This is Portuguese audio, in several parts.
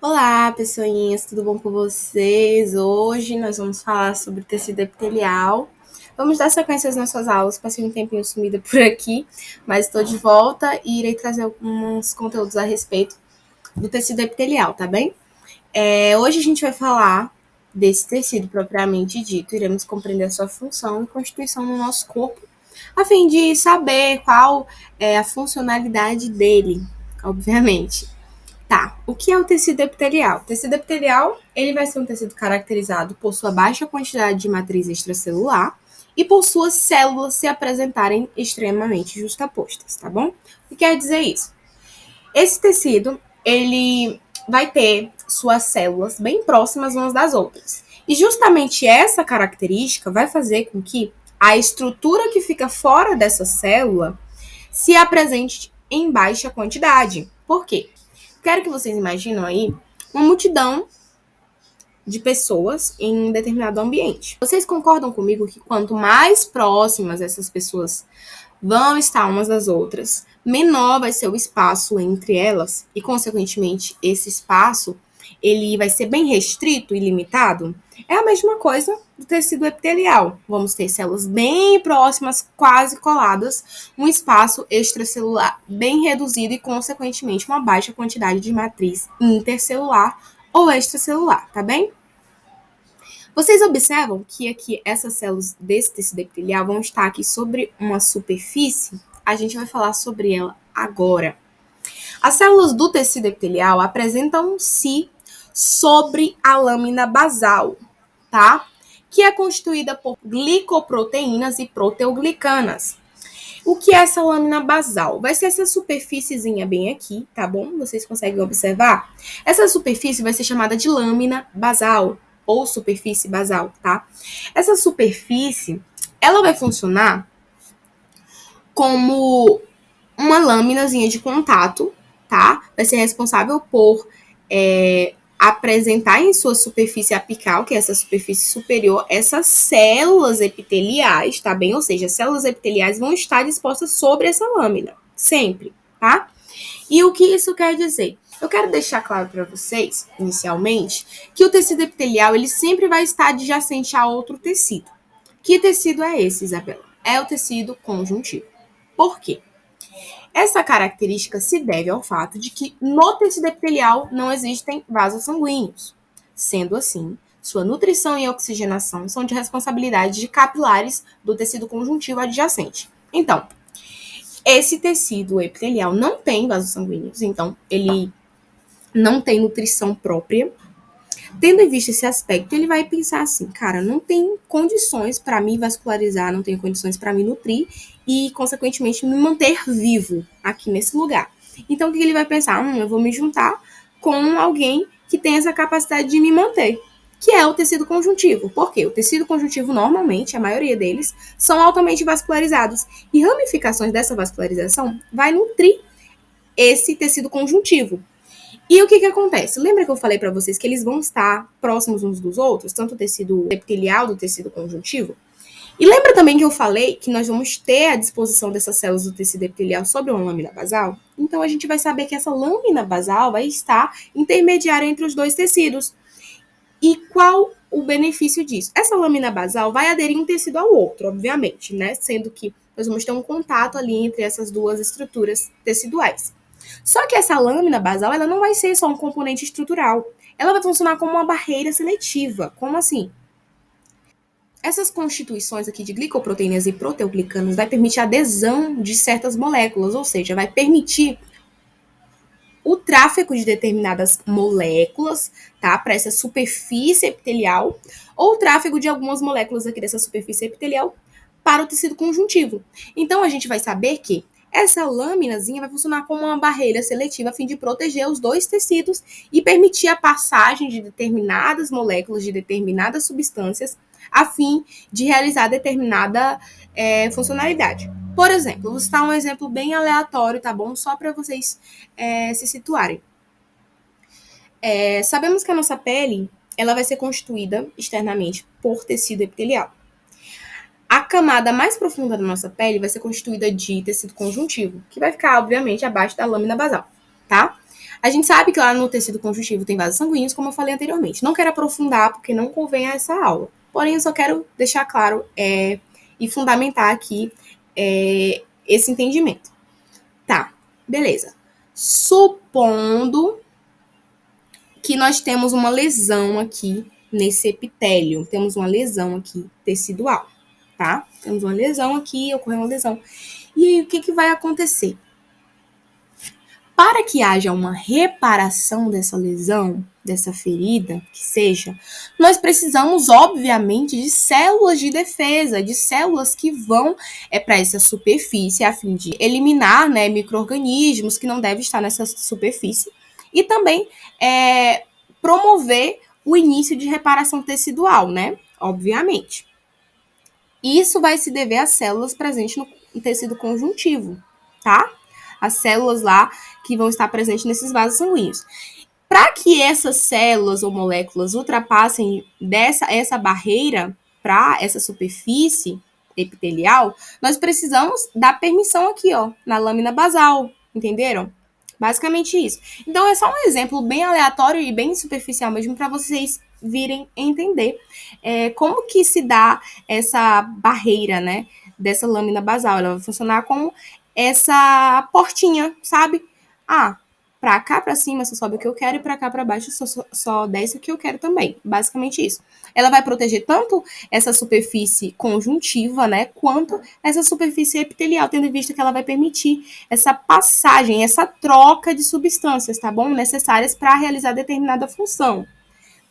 Olá, pessoinhas, tudo bom com vocês? Hoje nós vamos falar sobre tecido epitelial. Vamos dar sequência às nossas aulas. Passei um tempinho sumida por aqui, mas estou de volta e irei trazer alguns conteúdos a respeito do tecido epitelial, tá bem? Hoje a gente vai falar desse tecido propriamente dito. Iremos compreender a sua função e constituição no nosso corpo, a fim de saber qual é a funcionalidade dele, obviamente. Tá, o que é o tecido epitelial? O tecido epitelial, ele vai ser um tecido caracterizado por sua baixa quantidade de matriz extracelular e por suas células se apresentarem extremamente justapostas, tá bom? O que quer dizer isso? Esse tecido, ele vai ter suas células bem próximas umas das outras. E justamente essa característica vai fazer com que a estrutura que fica fora dessa célula se apresente em baixa quantidade. Por quê? Quero que vocês imaginem aí uma multidão de pessoas em um determinado ambiente. Vocês concordam comigo que quanto mais próximas essas pessoas vão estar umas das outras, menor vai ser o espaço entre elas e, consequentemente, esse espaço ele vai ser bem restrito e limitado? É a mesma coisa do tecido epitelial. Vamos ter células bem próximas, quase coladas, um espaço extracelular bem reduzido e, consequentemente, uma baixa quantidade de matriz intercelular ou extracelular, tá bem? Vocês observam que aqui essas células desse tecido epitelial vão estar aqui sobre uma superfície? A gente vai falar sobre ela agora. As células do tecido epitelial apresentam-se sobre a lâmina basal, tá? Que é constituída por glicoproteínas e proteoglicanas. O que é essa lâmina basal? Vai ser essa superfíciezinha bem aqui, tá bom? Vocês conseguem observar? Essa superfície vai ser chamada de lâmina basal ou superfície basal, tá? Essa superfície, ela vai funcionar como uma lâminazinha de contato, tá? Vai ser responsável por apresentar em sua superfície apical, que é essa superfície superior, essas células epiteliais, tá bem? Ou seja, as células epiteliais vão estar dispostas sobre essa lâmina, sempre, tá? E o que isso quer dizer? Eu quero deixar claro para vocês, inicialmente, que o tecido epitelial ele sempre vai estar adjacente a outro tecido. Que tecido é esse, Isabela? É o tecido conjuntivo. Por quê? Essa característica se deve ao fato de que no tecido epitelial não existem vasos sanguíneos. Sendo assim, sua nutrição e oxigenação são de responsabilidade de capilares do tecido conjuntivo adjacente. Então, esse tecido epitelial não tem vasos sanguíneos, então ele não tem nutrição própria. Tendo em vista esse aspecto, ele vai pensar assim, cara, não tem condições para me vascularizar, não tem condições para me nutrir e, consequentemente, me manter vivo aqui nesse lugar. Então, o que ele vai pensar? Eu vou me juntar com alguém que tem essa capacidade de me manter, que é o tecido conjuntivo. Por quê? O tecido conjuntivo, normalmente, a maioria deles, são altamente vascularizados. E ramificações dessa vascularização vai nutrir esse tecido conjuntivo. E o que acontece? Lembra que eu falei para vocês que eles vão estar próximos uns dos outros, tanto o tecido epitelial do tecido conjuntivo? E lembra também que eu falei que nós vamos ter a disposição dessas células do tecido epitelial sobre uma lâmina basal? Então a gente vai saber que essa lâmina basal vai estar intermediária entre os dois tecidos. E qual o benefício disso? Essa lâmina basal vai aderir um tecido ao outro, obviamente, né? Sendo que nós vamos ter um contato ali entre essas duas estruturas teciduais. Só que essa lâmina basal, ela não vai ser só um componente estrutural. Ela vai funcionar como uma barreira seletiva. Como assim? Essas constituições aqui de glicoproteínas e proteoglicanos vai permitir a adesão de certas moléculas, ou seja, vai permitir o tráfego de determinadas moléculas, tá, para essa superfície epitelial, ou o tráfego de algumas moléculas aqui dessa superfície epitelial para o tecido conjuntivo. Então, a gente vai saber que essa lâminazinha vai funcionar como uma barreira seletiva a fim de proteger os dois tecidos e permitir a passagem de determinadas moléculas, de determinadas substâncias, a fim de realizar determinada funcionalidade. Por exemplo, vou citar um exemplo bem aleatório, tá bom? Só para vocês se situarem. Sabemos que a nossa pele ela vai ser constituída externamente por tecido epitelial. A camada mais profunda da nossa pele vai ser constituída de tecido conjuntivo, que vai ficar, obviamente, abaixo da lâmina basal, tá? A gente sabe que lá no tecido conjuntivo tem vasos sanguíneos, como eu falei anteriormente. Não quero aprofundar, porque não convém a essa aula. Porém, eu só quero deixar claro e fundamentar aqui esse entendimento. Tá, beleza. Supondo que nós temos uma lesão aqui nesse epitélio. Temos uma lesão aqui tecidual, tá? Temos uma lesão aqui, ocorreu uma lesão. E aí, o que vai acontecer? Para que haja uma reparação dessa lesão, dessa ferida, que seja, nós precisamos, obviamente, de células de defesa, de células que vão para essa superfície, a fim de eliminar, né, micro-organismos que não devem estar nessa superfície, e também promover o início de reparação tecidual, né? Obviamente. Isso vai se dever às células presentes no tecido conjuntivo, tá? As células lá que vão estar presentes nesses vasos sanguíneos. Para que essas células ou moléculas ultrapassem essa barreira para essa superfície epitelial, nós precisamos dar permissão aqui, ó, na lâmina basal, entenderam? Basicamente isso. Então é só um exemplo bem aleatório e bem superficial mesmo para vocês virem entender como que se dá essa barreira, né, dessa lâmina basal. Ela vai funcionar como essa portinha, sabe? Ah, pra cá pra cima só sobe o que eu quero e pra cá pra baixo só desce o que eu quero também. Basicamente isso. Ela vai proteger tanto essa superfície conjuntiva, né, quanto essa superfície epitelial, tendo em vista que ela vai permitir essa passagem, essa troca de substâncias, tá bom? Necessárias para realizar determinada função.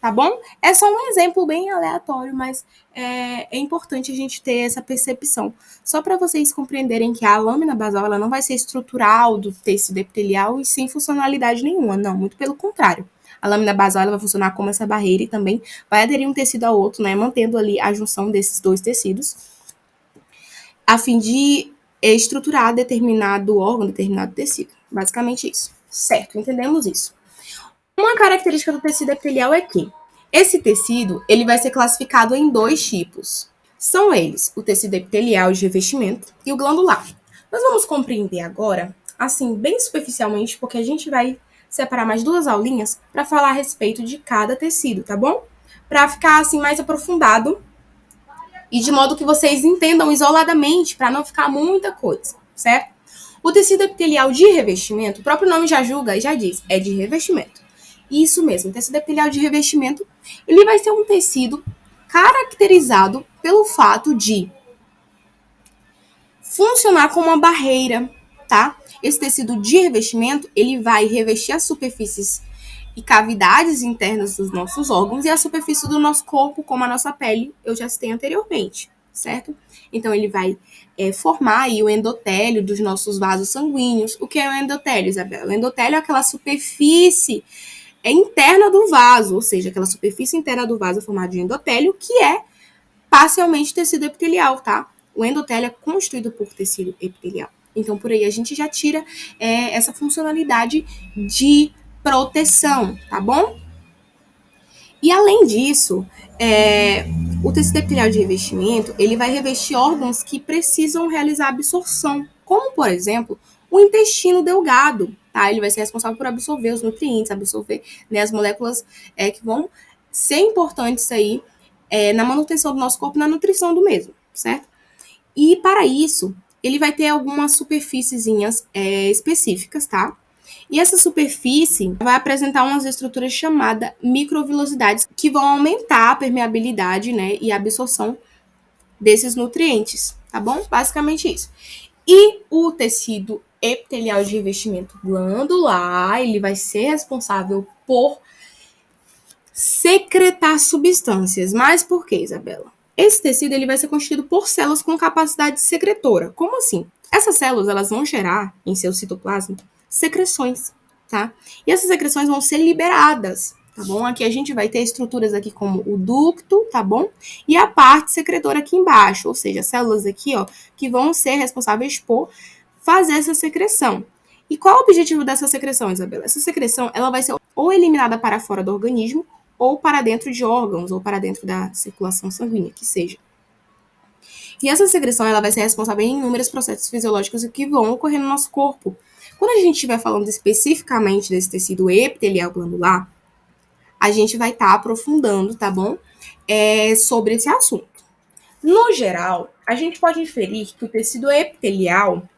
Tá bom? É só um exemplo bem aleatório, mas é importante a gente ter essa percepção. Só para vocês compreenderem que a lâmina basal ela não vai ser estrutural do tecido epitelial e sem funcionalidade nenhuma, não, muito pelo contrário. A lâmina basal ela vai funcionar como essa barreira e também vai aderir um tecido ao outro, né, mantendo ali a junção desses dois tecidos, a fim de estruturar determinado órgão, determinado tecido. Basicamente isso. Certo, entendemos isso. Uma característica do tecido epitelial é que esse tecido ele vai ser classificado em dois tipos. São eles o tecido epitelial de revestimento e o glandular. Nós vamos compreender agora, assim, bem superficialmente, porque a gente vai separar mais duas aulinhas para falar a respeito de cada tecido, tá bom? Para ficar assim mais aprofundado e de modo que vocês entendam isoladamente, para não ficar muita coisa, certo? O tecido epitelial de revestimento, o próprio nome já julga e já diz, é de revestimento. Isso mesmo, o tecido epitelial de revestimento, ele vai ser um tecido caracterizado pelo fato de funcionar como uma barreira, tá? Esse tecido de revestimento, ele vai revestir as superfícies e cavidades internas dos nossos órgãos e a superfície do nosso corpo, como a nossa pele, eu já citei anteriormente, certo? Então, ele vai formar aí o endotélio dos nossos vasos sanguíneos. O que é o endotélio, Isabela? O endotélio é aquela superfície interna do vaso, ou seja, aquela superfície interna do vaso formada de endotélio, que é parcialmente tecido epitelial, tá? O endotélio é constituído por tecido epitelial. Então, por aí a gente já tira essa funcionalidade de proteção, tá bom? E além disso, o tecido epitelial de revestimento, ele vai revestir órgãos que precisam realizar absorção, como, por exemplo, o intestino delgado, tá? Ele vai ser responsável por absorver os nutrientes, absorver, né, as moléculas que vão ser importantes aí na manutenção do nosso corpo, na nutrição do mesmo, certo? E para isso, ele vai ter algumas superfíciezinhas específicas, tá? E essa superfície vai apresentar umas estruturas chamadas microvilosidades, que vão aumentar a permeabilidade, né, e a absorção desses nutrientes, tá bom? Basicamente isso. E o tecido epitelial de revestimento glandular, ele vai ser responsável por secretar substâncias. Mas por quê, Isabela? Esse tecido ele vai ser constituído por células com capacidade secretora. Como assim? Essas células elas vão gerar em seu citoplasma secreções, tá? E essas secreções vão ser liberadas, tá bom? Aqui a gente vai ter estruturas aqui como o ducto, tá bom? E a parte secretora aqui embaixo, ou seja, células aqui, ó, que vão ser responsáveis por fazer essa secreção. E qual é o objetivo dessa secreção, Isabela? Essa secreção, ela vai ser ou eliminada para fora do organismo, ou para dentro de órgãos, ou para dentro da circulação sanguínea, que seja. E essa secreção ela vai ser responsável em inúmeros processos fisiológicos que vão ocorrer no nosso corpo. Quando a gente estiver falando especificamente desse tecido epitelial glandular, a gente vai estar aprofundando, tá bom? Sobre esse assunto. No geral, a gente pode inferir que o tecido epitelial,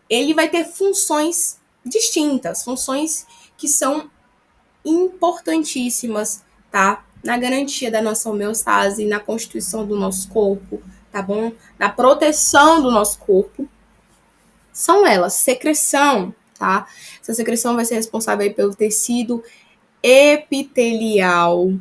ele vai ter funções distintas, funções que são importantíssimas, tá? Na garantia da nossa homeostase, na constituição do nosso corpo, tá bom? Na proteção do nosso corpo. São elas, secreção, tá? Essa secreção vai ser responsável aí pelo tecido epitelial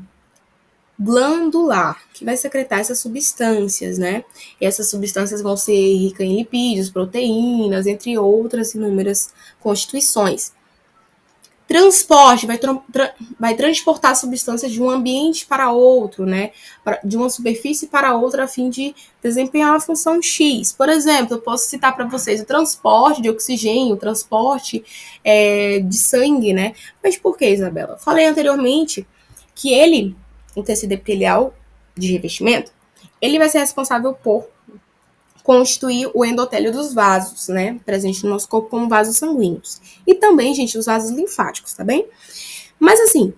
glandular, que vai secretar essas substâncias, né? E essas substâncias vão ser ricas em lipídios, proteínas, entre outras inúmeras constituições. Transporte vai transportar substâncias de um ambiente para outro, né? De uma superfície para outra, a fim de desempenhar uma função X. Por exemplo, eu posso citar para vocês o transporte de oxigênio, o transporte de sangue, né? Mas por que, Isabela? Falei anteriormente que o tecido epitelial de revestimento, ele vai ser responsável por constituir o endotélio dos vasos, né? Presente no nosso corpo como vasos sanguíneos. E também, gente, os vasos linfáticos, tá bem? Mas assim,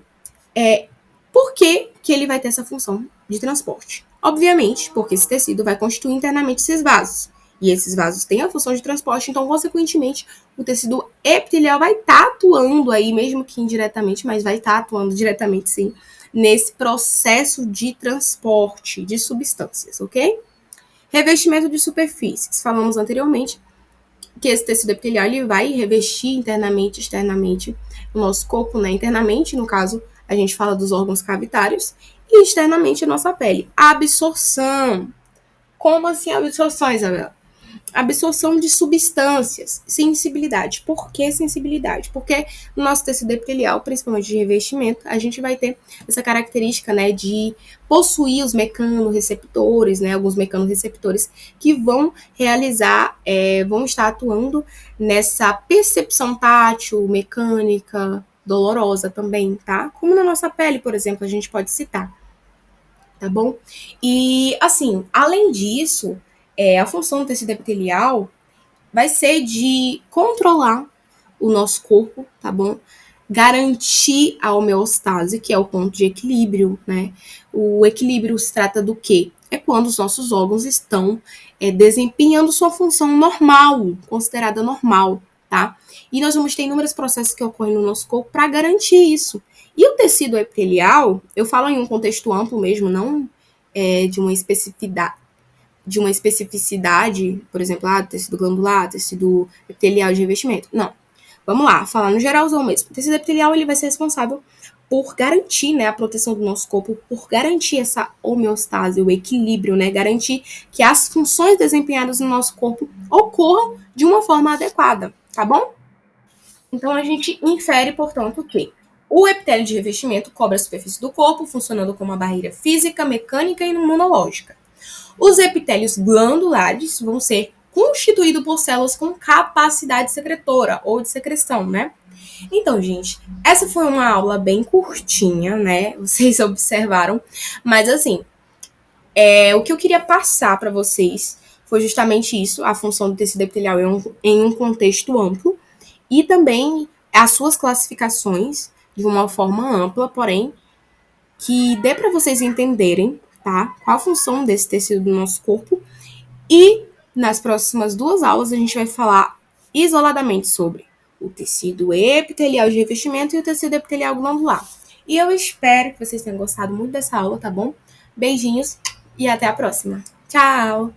por que ele vai ter essa função de transporte? Obviamente, porque esse tecido vai constituir internamente esses vasos. E esses vasos têm a função de transporte, então, consequentemente, o tecido epitelial vai estar atuando aí, mesmo que indiretamente, mas vai estar atuando diretamente, sim, nesse processo de transporte de substâncias, ok? Revestimento de superfícies. Falamos anteriormente que esse tecido epitelial ele vai revestir internamente e externamente o nosso corpo, né? Internamente, no caso, a gente fala dos órgãos cavitários, e externamente a nossa pele. Absorção. Como assim absorção, Isabela? Absorção de substâncias, sensibilidade. Por que sensibilidade? Porque no nosso tecido epitelial, principalmente de revestimento, a gente vai ter essa característica, né, de possuir os mecanorreceptores, né, alguns mecanorreceptores que vão realizar, vão estar atuando nessa percepção tátil, mecânica, dolorosa também, tá? Como na nossa pele, por exemplo, a gente pode citar, tá bom? E, assim, além disso, a função do tecido epitelial vai ser de controlar o nosso corpo, tá bom? Garantir a homeostase, que é o ponto de equilíbrio, né? O equilíbrio se trata do quê? É quando os nossos órgãos estão desempenhando sua função normal, considerada normal, tá? E nós vamos ter inúmeros processos que ocorrem no nosso corpo para garantir isso. E o tecido epitelial, eu falo em um contexto amplo mesmo, não de uma especificidade, por exemplo, tecido glandular, tecido epitelial de revestimento. Não. Vamos lá, falar no geralzão mesmo. O tecido epitelial ele vai ser responsável por garantir, né, a proteção do nosso corpo, por garantir essa homeostase, o equilíbrio, né, garantir que as funções desempenhadas no nosso corpo ocorram de uma forma adequada, tá bom? Então a gente infere, portanto, que o epitélio de revestimento cobre a superfície do corpo, funcionando como uma barreira física, mecânica e imunológica. Os epitélios glandulares vão ser constituídos por células com capacidade secretora ou de secreção, né? Então, gente, essa foi uma aula bem curtinha, né? Vocês observaram, mas assim, o que eu queria passar para vocês foi justamente isso, a função do tecido epitelial em um contexto amplo e também as suas classificações de uma forma ampla, porém que dê para vocês entenderem, tá? Qual a função desse tecido do nosso corpo. E nas próximas 2 aulas a gente vai falar isoladamente sobre o tecido epitelial de revestimento e o tecido epitelial glandular. E eu espero que vocês tenham gostado muito dessa aula, tá bom? Beijinhos e até a próxima. Tchau!